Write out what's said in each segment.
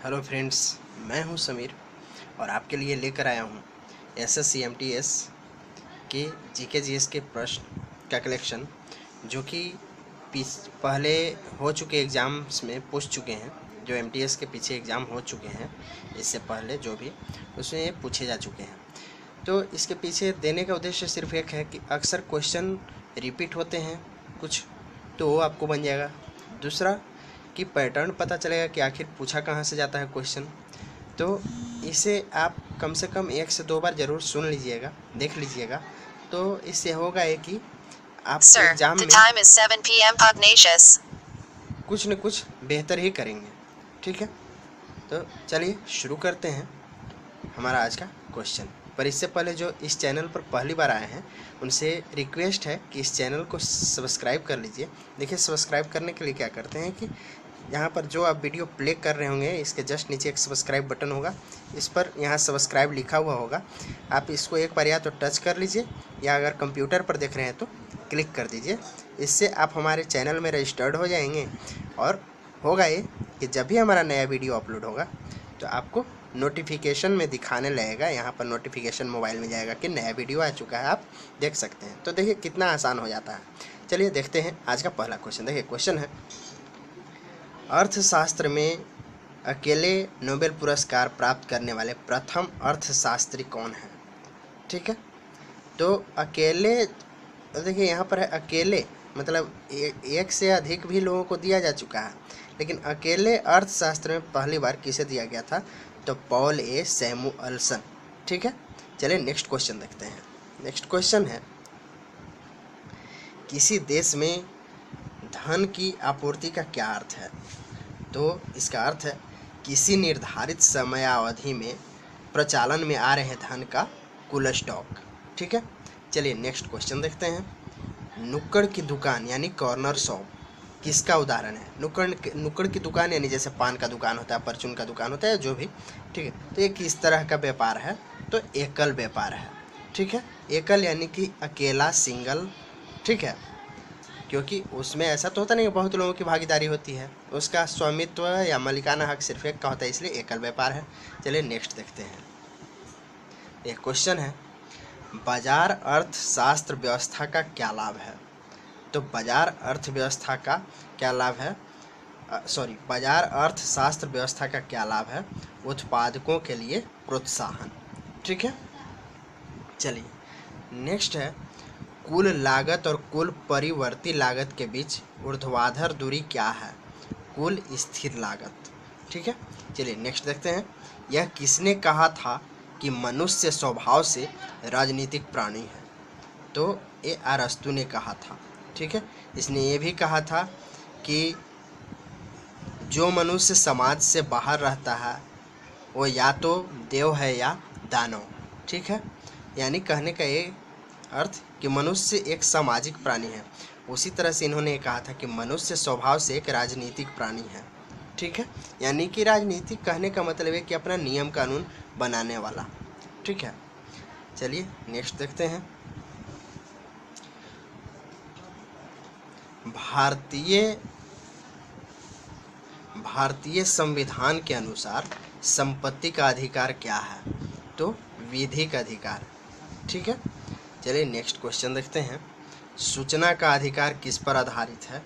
Hello friends, मैं हूं समीर और आपके लिए लेकर आया हूं SSCMTS के जीके जीएस के प्रश्न का कलेक्शन, जो कि पहले हो चुके एग्ज़ाम्स में पूछ चुके हैं। जो MTS के पीछे एग्ज़ाम हो चुके हैं इससे पहले, जो भी उसमें पूछे जा चुके हैं। तो इसके पीछे देने का उद्देश्य सिर्फ एक है कि अक्सर क्वेश्चन रिपीट होते हैं कुछ, तो वो आपको बन जाएगा। दूसरा कि पैटर्न पता चलेगा कि आखिर पूछा कहाँ से जाता है क्वेश्चन। तो इसे आप कम से कम 1 से 2 बार ज़रूर सुन लीजिएगा, देख लीजिएगा। तो इससे होगा ये कि आप एग्ज़ाम में time is 7 p.m. Pugnacious. कुछ न कुछ बेहतर ही करेंगे। ठीक है, तो चलिए शुरू करते हैं हमारा आज का क्वेश्चन। पर इससे पहले जो इस चैनल पर पहली बार आए हैं उनसे रिक्वेस्ट है कि इस चैनल को सब्सक्राइब कर लीजिए। देखिए, सब्सक्राइब करने के लिए क्या करते हैं कि यहाँ पर जो आप वीडियो प्ले कर रहे होंगे इसके जस्ट नीचे एक सब्सक्राइब बटन होगा, इस पर यहाँ सब्सक्राइब लिखा हुआ होगा। आप इसको एक बार या तो टच कर लीजिए या अगर कंप्यूटर पर देख रहे हैं तो क्लिक कर दीजिए। इससे आप हमारे चैनल में रजिस्टर्ड हो जाएंगे और होगा ये कि जब भी हमारा नया वीडियो अपलोड होगा तो आपको नोटिफिकेशन में दिखाने लगेगा। यहाँ पर नोटिफिकेशन मोबाइल में जाएगा कि नया वीडियो आ चुका है, आप देख सकते हैं। तो देखिए कितना आसान हो जाता है। चलिए देखते हैं आज का पहला क्वेश्चन। देखिए क्वेश्चन है, अर्थशास्त्र में अकेले नोबेल पुरस्कार प्राप्त करने वाले प्रथम अर्थशास्त्री कौन है? ठीक है, तो अकेले, देखिए यहाँ पर है अकेले, मतलब एक से अधिक भी लोगों को दिया जा चुका है, लेकिन अकेले अर्थशास्त्र में पहली बार किसे दिया गया था? तो पॉल ए सैमुअल्सन। ठीक है, चलिए नेक्स्ट क्वेश्चन देखते हैं। नेक्स्ट क्वेश्चन है, किसी देश में धन की आपूर्ति का क्या अर्थ है? तो इसका अर्थ है किसी निर्धारित समयावधि में प्रचालन में आ रहे धन का कुल स्टॉक। ठीक है, चलिए नेक्स्ट क्वेश्चन देखते हैं। नुक्कड़ की दुकान यानी कॉर्नर शॉप किसका उदाहरण है? नुक्कड़ की दुकान यानी जैसे पान का दुकान होता है, परचून का दुकान होता है, जो भी। ठीक है, तो ये किस तरह का व्यापार है? तो एकल व्यापार है। ठीक है, एकल यानी कि अकेला, सिंगल। ठीक है, क्योंकि उसमें ऐसा तो होता नहीं, बहुत लोगों की भागीदारी होती है, उसका स्वामित्व या मालिकाना हक सिर्फ एक का होता है, इसलिए एकल व्यापार है। चलिए नेक्स्ट देखते हैं। एक क्वेश्चन है, बाजार अर्थशास्त्र व्यवस्था का क्या लाभ है? तो बाजार अर्थव्यवस्था का क्या लाभ है? बाजार अर्थशास्त्र व्यवस्था का क्या लाभ है? उत्पादकों के लिए प्रोत्साहन। ठीक है, चलिए नेक्स्ट है, कुल लागत और कुल परिवर्ती लागत के बीच ऊर्ध्वाधर दूरी क्या है? कुल स्थिर लागत। ठीक है, चलिए नेक्स्ट देखते हैं। यह किसने कहा था कि मनुष्य स्वभाव से राजनीतिक प्राणी है? तो ये अरस्तु ने कहा था। ठीक है, इसने ये भी कहा था कि जो मनुष्य समाज से बाहर रहता है वो या तो देव है या दानव। ठीक है, यानी कहने का ये अर्थ कि मनुष्य एक सामाजिक प्राणी है। उसी तरह से इन्होंने कहा था कि मनुष्य स्वभाव से एक राजनीतिक प्राणी है। ठीक है, यानी कि राजनीतिक कहने का मतलब है कि अपना नियम कानून बनाने वाला। ठीक है, चलिए नेक्स्ट देखते हैं। भारतीय संविधान के अनुसार संपत्ति का अधिकार क्या है? तो विधिक अधिकार। ठीक है, चलिए नेक्स्ट क्वेश्चन देखते हैं। सूचना का अधिकार किस पर आधारित है?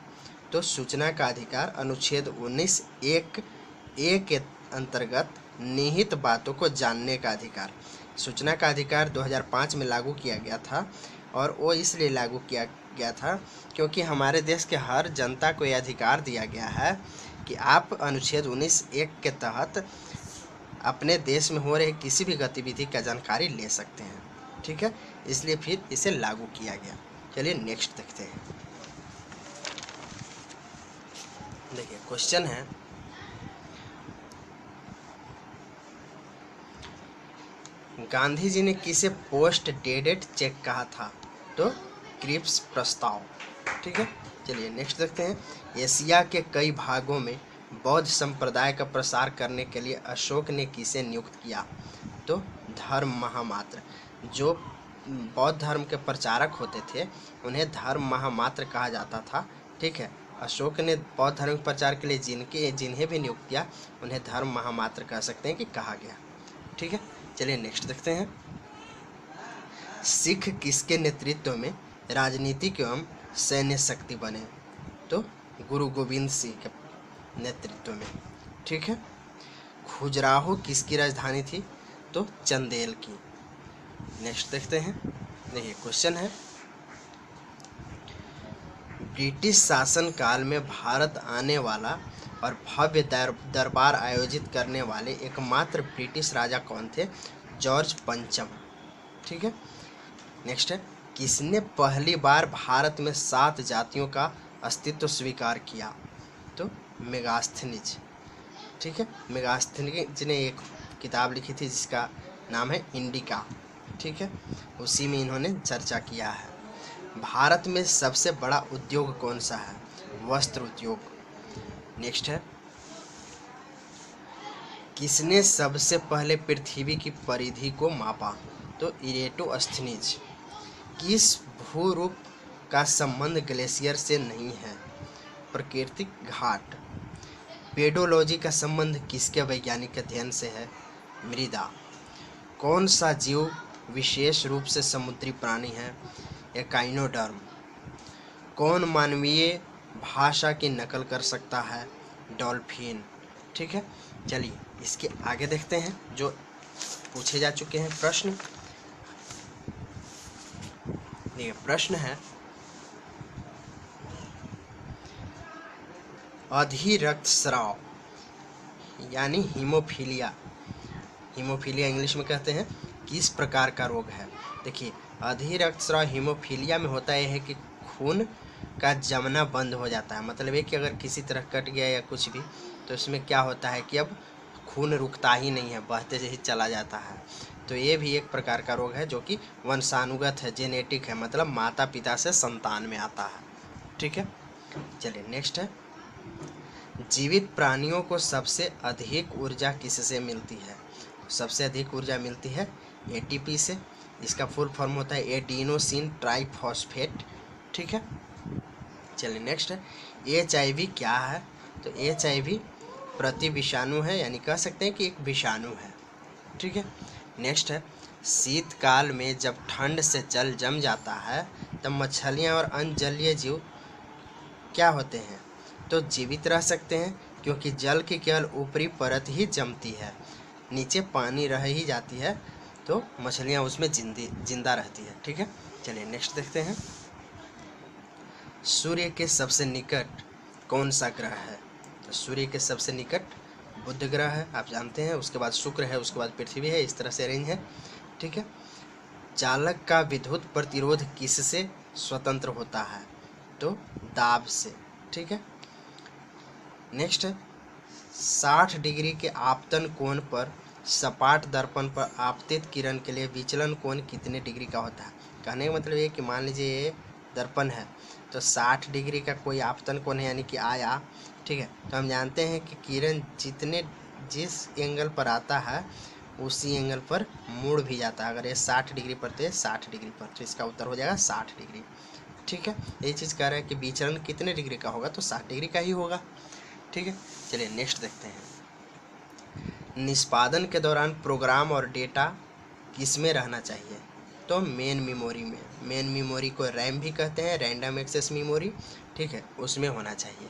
तो सूचना का अधिकार अनुच्छेद 19(1)(a) के अंतर्गत निहित बातों को जानने का अधिकार। सूचना का अधिकार 2005 में लागू किया गया था, और वो इसलिए लागू किया गया था क्योंकि हमारे देश के हर जनता को यह अधिकार दिया गया है कि आप अनुच्छेद 19(1) के तहत अपने देश में हो रहे किसी भी गतिविधि का जानकारी ले सकते हैं। ठीक है, इसलिए फिर इसे लागू किया गया। चलिए नेक्स्ट देखते हैं। देखिए क्वेश्चन है, गांधी जी ने किसे पोस्ट डेटेड चेक कहा था? तो क्रिप्स प्रस्ताव। ठीक है, चलिए नेक्स्ट देखते हैं। एशिया के कई भागों में बौद्ध संप्रदाय का प्रसार करने के लिए अशोक ने किसे नियुक्त किया? तो धर्म महामात्र। जो बौद्ध धर्म के प्रचारक होते थे उन्हें धर्म महामात्र कहा जाता था। ठीक है, अशोक ने बौद्ध धर्म के प्रचार के लिए जिन्हें भी नियुक्त किया उन्हें धर्म महामात्र कह सकते हैं कि कहा गया। ठीक है, चलिए नेक्स्ट देखते हैं। सिख किसके नेतृत्व में राजनीतिक एवं सैन्य शक्ति बने? तो गुरु गोविंद सिंह के नेतृत्व में। ठीक है। खजुराहो किसकी राजधानी थी? तो चंदेल की। नेक्स्ट देखते हैं। देखिए क्वेश्चन है, ब्रिटिश शासन काल में भारत आने वाला और भव्य दरबार आयोजित करने वाले एकमात्र ब्रिटिश राजा कौन थे? जॉर्ज पंचम। ठीक है। नेक्स्ट है, किसने पहली बार भारत में 7 जातियों का अस्तित्व स्वीकार किया? तो मेगास्थनीज। ठीक है, मेगास्थनीज ने एक किताब लिखी थी जिसका नाम है इंडिका। ठीक है, उसी में इन्होंने चर्चा किया है। भारत में सबसे बड़ा उद्योग कौन सा है? वस्त्र उद्योग। नेक्स्ट है, किसने सबसे पहले पृथ्वी की परिधि को मापा? तो इरेटोस्थनीज। किस भूरूप का संबंध ग्लेशियर से नहीं है? प्राकृतिक घाट। पेडोलॉजी का संबंध किसके वैज्ञानिक अध्ययन से है? मृदा। कौन सा जीव विशेष रूप से समुद्री प्राणी है? एकाइनोडर्म। कौन मानवीय भाषा की नकल कर सकता है? डॉल्फिन। ठीक है, चलिए इसके आगे देखते हैं जो पूछे जा चुके हैं प्रश्न। ये प्रश्न है, अधिरक्तस्राव यानी हीमोफीलिया, हीमोफीलिया इंग्लिश में कहते हैं, किस प्रकार का रोग है? देखिए अधिरक्तस्राव हीमोफीलिया में होता यह है कि खून का जमना बंद हो जाता है। मतलब है कि अगर किसी तरह कट गया या कुछ भी तो इसमें क्या होता है कि अब खून रुकता ही नहीं है, बहते से ही चला जाता है। तो ये भी एक प्रकार का रोग है जो कि वंशानुगत है, जेनेटिक है, मतलब माता पिता से संतान में आता है। ठीक है, चलिए नेक्स्ट है, जीवित प्राणियों को सबसे अधिक ऊर्जा किससे मिलती है? सबसे अधिक ऊर्जा मिलती है एटीपी से। इसका फुल फॉर्म होता है एडिनोसिन ट्राइफॉस्फेट। ठीक है, चलिए नेक्स्ट है, HIV क्या है? तो HIV प्रति विषाणु है, यानी कह सकते हैं कि एक विषाणु है। ठीक है, नेक्स्ट है, शीतकाल में जब ठंड से जल जम जाता है तब मछलियाँ और अन्य जलीय जीव क्या होते हैं? तो जीवित रह सकते हैं, क्योंकि जल की केवल ऊपरी परत ही जमती है, नीचे पानी रह ही जाती है, तो मछलियाँ उसमें जिंदा रहती है। ठीक है, चलिए नेक्स्ट देखते हैं, सूर्य के सबसे निकट कौन सा ग्रह है? तो सूर्य के सबसे निकट बुध ग्रह है, आप जानते हैं। उसके बाद शुक्र है, उसके बाद पृथ्वी है, इस तरह से रेंज है। ठीक है, चालक का विद्युत प्रतिरोध किससे स्वतंत्र होता है? तो दाब से। ठीक है, नेक्स्ट है, 60 डिग्री के आपतन कोण पर सपाट दर्पण पर आपतित किरण के लिए विचलन कोण कितने डिग्री का होता है? कहने का मतलब ये कि मान लीजिए ये दर्पण है तो 60 डिग्री का कोई आपतन कोण है, यानी कि आया। ठीक है, तो हम जानते हैं कि किरण जिस एंगल पर आता है उसी एंगल पर मुड़ भी जाता है। अगर ये 60 डिग्री पर तो 60 डिग्री पर, तो इसका उत्तर हो जाएगा 60 डिग्री। ठीक है, ये चीज़ कह रहा है कि विचलन कितने डिग्री का होगा? तो 60 डिग्री का ही होगा। ठीक है, चलिए नेक्स्ट देखते हैं, निष्पादन के दौरान प्रोग्राम और डेटा किस में रहना चाहिए? तो मेन मेमोरी में। मेन मेमोरी को रैम भी कहते हैं, रैंडम एक्सेस मेमोरी। ठीक है, उसमें होना चाहिए।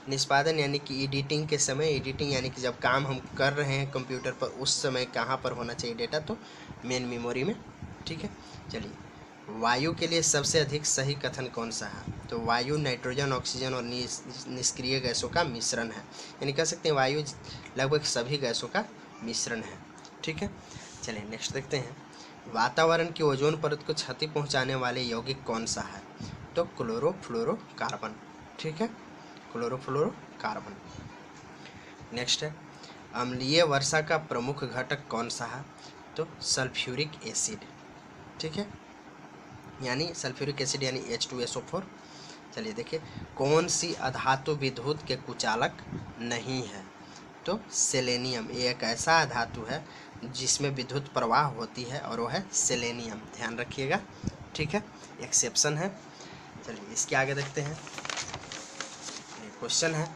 निष्पादन यानी कि एडिटिंग के समय, एडिटिंग यानी कि जब काम हम कर रहे हैं कंप्यूटर पर उस समय कहाँ पर होना चाहिए डेटा? तो मेन मेमोरी में। ठीक है, चलिए, वायु के लिए सबसे अधिक सही कथन कौन सा है? तो वायु नाइट्रोजन, ऑक्सीजन और निष्क्रिय गैसों का मिश्रण है, यानी कह सकते हैं वायु लगभग सभी गैसों का मिश्रण है। ठीक है, चलिए नेक्स्ट देखते हैं, वातावरण की ओजोन परत को क्षति पहुंचाने वाले यौगिक कौन सा है? तो क्लोरोफ्लोरोकार्बन। ठीक है, क्लोरोफ्लोरोकार्बन। नेक्स्ट है, अम्लीय वर्षा का प्रमुख घटक कौन सा है? तो सल्फ्यूरिक एसिड। ठीक है, यानी सल्फ्यूरिक एसिड यानी H2SO4। चलिए देखिए, कौन सी अधातु विद्युत के कुचालक नहीं है? तो सेलेनियम। ये एक ऐसा धातु है जिसमें विद्युत प्रवाह होती है और वो है सेलेनियम, ध्यान रखिएगा। ठीक है, एक्सेप्शन है। चलिए इसके आगे देखते हैं, क्वेश्चन है,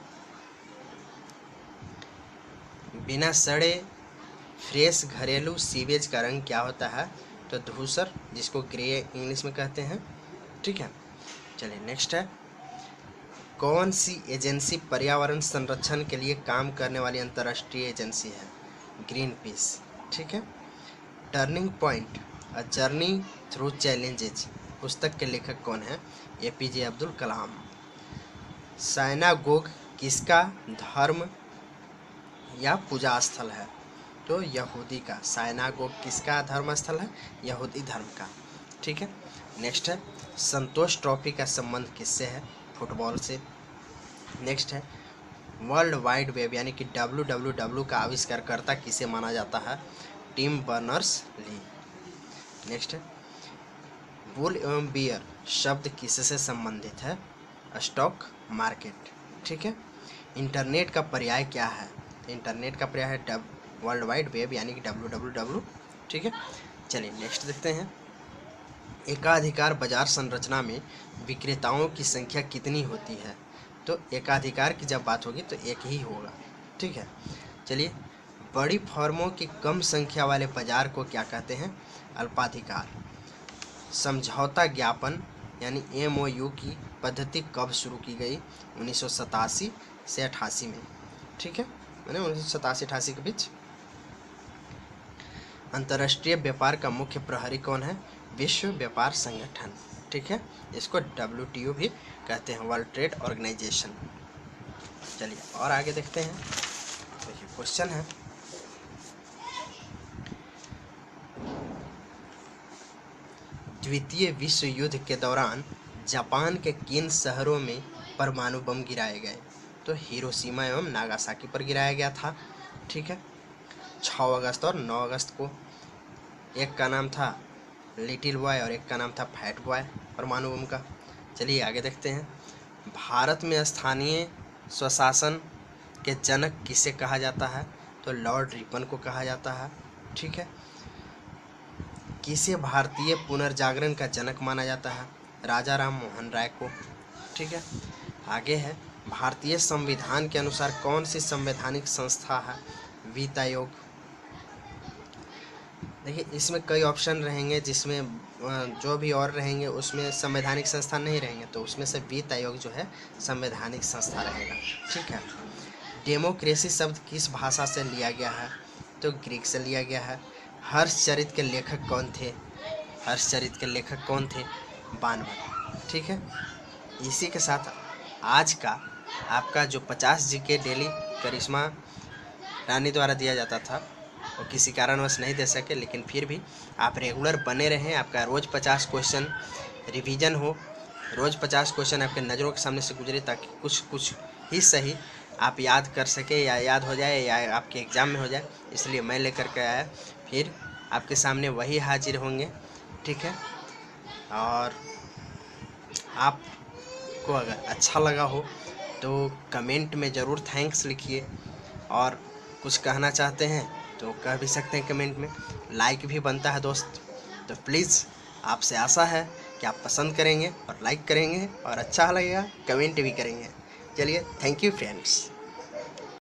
बिना सड़े फ्रेश घरेलू सीवेज का रंग क्या होता है? तो धूसर, जिसको ग्रे इंग्लिश में कहते हैं। ठीक है, चलिए नेक्स्ट है, कौन सी एजेंसी पर्यावरण संरक्षण के लिए काम करने वाली अंतर्राष्ट्रीय एजेंसी है? Green peas. ठीक है, turning point a journey through challenges पुस्तक के लेखक कौन है? APJ अब्दुल कलाम। साइनागोग किसका धर्म या पूजा स्थल है? तो यहूदी का। साइनागोग किसका धर्म स्थल है? यहूदी धर्म का। ठीक है, नेक्स्ट है, संतोष ट्रॉफी का संबंध किससे है? फुटबॉल से। नेक्स्ट है, वर्ल्ड वाइड वेब यानी कि WWW का आविष्कारकर्ता किसे माना जाता है? Tim Berners Lee. नेक्स्ट है, बुल एवं बियर शब्द किससे संबंधित है? Stock market. ठीक है, इंटरनेट का पर्याय क्या है? इंटरनेट का पर्याय है वर्ल्ड वाइड वेब यानी कि WWW। ठीक है, चलिए नेक्स्ट देखते हैं, एकाधिकार बाजार संरचना में विक्रेताओं की संख्या कितनी होती है? तो एकाधिकार की जब बात होगी तो एक ही होगा। ठीक है, चलिए, बड़ी फर्मों की कम संख्या वाले बाजार को क्या कहते हैं? अल्पाधिकार। समझौता ज्ञापन यानी MOU की पद्धति कब शुरू की गई? 1987 से 88 में। ठीक है, मैंने 1987-88 के बीच। अंतर्राष्ट्रीय व्यापार का मुख्य प्रहरी कौन है? विश्व व्यापार संगठन। ठीक है, इसको WTO भी कहते हैं, वर्ल्ड ट्रेड ऑर्गेनाइजेशन। चलिए और आगे देखते हैं, देखिए क्वेश्चन है, द्वितीय विश्व युद्ध के दौरान जापान के किन शहरों में परमाणु बम गिराए गए? तो हिरोशिमा एवं नागासाकी पर गिराया गया था। ठीक है, 6 अगस्त और 9 अगस्त को। एक का नाम था लिटिल बॉय और एक का नाम था फैट बॉय परमाणु बम का। चलिए आगे देखते हैं, भारत में स्थानीय स्वशासन के जनक किसे कहा जाता है? तो लॉर्ड रिपन को कहा जाता है। ठीक है, किसे भारतीय पुनर्जागरण का जनक माना जाता है? राजा राम मोहन राय को। ठीक है, आगे है, भारतीय संविधान के अनुसार कौन सी संवैधानिक संस्था है? वित्त आयोग। देखिए इसमें कई ऑप्शन रहेंगे, जिसमें जो भी और रहेंगे उसमें संवैधानिक संस्था नहीं रहेंगे, तो उसमें से वित्त आयोग जो है संवैधानिक संस्था रहेगा। ठीक है, डेमोक्रेसी शब्द किस भाषा से लिया गया है? तो ग्रीक से लिया गया है। हर्षचरित के लेखक कौन थे? हर्षचरित के लेखक कौन थे? बाणभट्ट। ठीक है, इसी के साथ आज का आपका जो 50 GK डेली करिश्मा रानी द्वारा दिया जाता था, वो किसी कारणवश नहीं दे सके, लेकिन फिर भी आप रेगुलर बने रहें, आपका रोज़ 50 क्वेश्चन रिवीजन हो, रोज़ 50 क्वेश्चन आपके नज़रों के सामने से गुजरे, ताकि कुछ ही सही आप याद कर सके, या याद हो जाए, या आपके एग्ज़ाम में हो जाए। इसलिए मैं लेकर के आया, फिर आपके सामने वही हाजिर होंगे। ठीक है, और आपको अगर अच्छा लगा हो तो कमेंट में ज़रूर थैंक्स लिखिए, और कुछ कहना चाहते हैं तो कह भी सकते हैं कमेंट में। लाइक भी बनता है दोस्त, तो प्लीज़ आपसे आशा है कि आप पसंद करेंगे और लाइक करेंगे, और अच्छा लगेगा कमेंट भी करेंगे। चलिए, थैंक यू फ्रेंड्स।